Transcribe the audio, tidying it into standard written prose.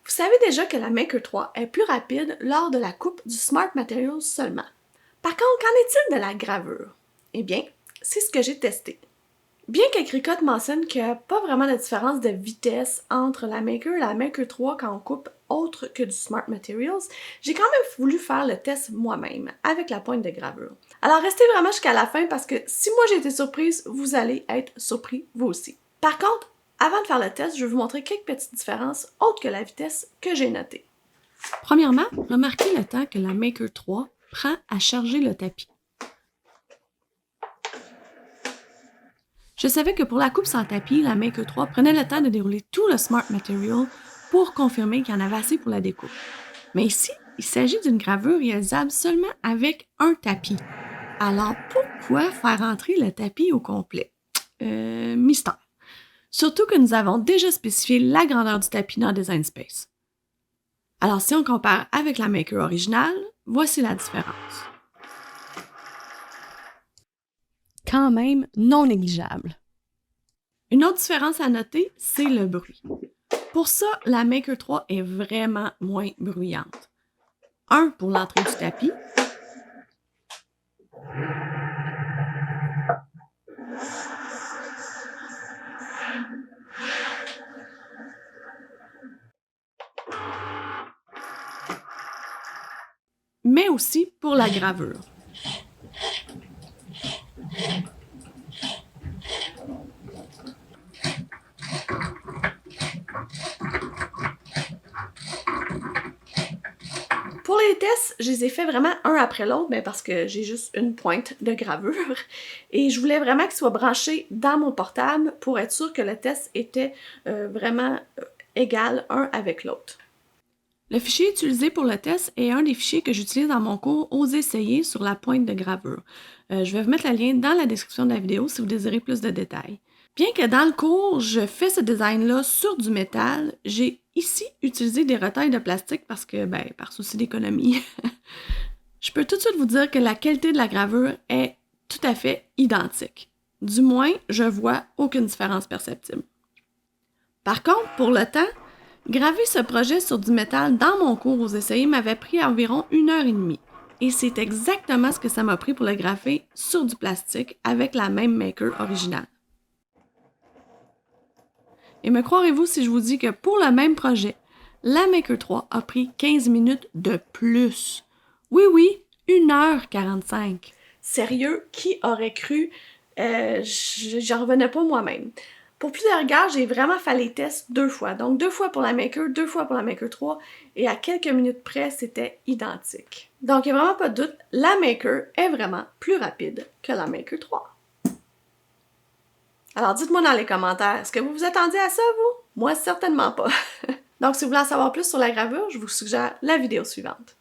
Vous savez déjà que la Maker 3 est plus rapide lors de la coupe du Smart Materials seulement. Par contre, qu'en est-il de la gravure? Eh bien, c'est ce que j'ai testé. Bien qu'Agricote mentionne qu'il n'y a pas vraiment de différence de vitesse entre la Maker et la Maker 3 quand on coupe autre que du Smart Materials, j'ai quand même voulu faire le test moi-même avec la pointe de gravure. Alors restez vraiment jusqu'à la fin parce que si moi j'ai été surprise, vous allez être surpris vous aussi. Par contre, avant de faire le test, je vais vous montrer quelques petites différences autres que la vitesse que j'ai notées. Premièrement, remarquez le temps que la Maker 3 prend à charger le tapis. Je savais que pour la coupe sans tapis, la Maker 3 prenait le temps de dérouler tout le Smart Material pour confirmer qu'il y en avait assez pour la découpe. Mais ici, il s'agit d'une gravure réalisable seulement avec un tapis. Alors pourquoi faire entrer le tapis au complet? Mystère. Surtout que nous avons déjà spécifié la grandeur du tapis dans Design Space. Alors si on compare avec la Maker originale, voici la différence. Quand même non négligeable. Une autre différence à noter, c'est le bruit. Pour ça, la Maker 3 est vraiment moins bruyante. Un pour l'entrée du tapis. Mais aussi pour la gravure. Pour les tests, je les ai fait vraiment un après l'autre, parce que j'ai juste une pointe de gravure. Et je voulais vraiment qu'il soit branché dans mon portable pour être sûr que le test était vraiment égal un avec l'autre. Le fichier utilisé pour le test est un des fichiers que j'utilise dans mon cours « Osez essayer » sur la pointe de gravure. Je vais vous mettre le lien dans la description de la vidéo si vous désirez plus de détails. Bien que dans le cours, je fais ce design-là sur du métal, j'ai ici utilisé des retailles de plastique parce que, par souci d'économie. Je peux tout de suite vous dire que la qualité de la gravure est tout à fait identique. Du moins, je vois aucune différence perceptible. Par contre, pour le temps, graver ce projet sur du métal dans mon cours aux essais m'avait pris environ 1h30. Et c'est exactement ce que ça m'a pris pour le graver sur du plastique avec la même Maker originale. Et me croirez-vous si je vous dis que pour le même projet, la Maker 3 a pris 15 minutes de plus? Oui, 1h45. Sérieux, qui aurait cru? J'en revenais pas moi-même. Pour plus de regard, j'ai vraiment fait les tests 2 fois. Donc 2 fois pour la Maker, 2 fois pour la Maker 3. Et à quelques minutes près, c'était identique. Donc il n'y a vraiment pas de doute, la Maker est vraiment plus rapide que la Maker 3. Alors dites-moi dans les commentaires, est-ce que vous vous attendiez à ça, vous? Moi, certainement pas. Donc si vous voulez en savoir plus sur la gravure, je vous suggère la vidéo suivante.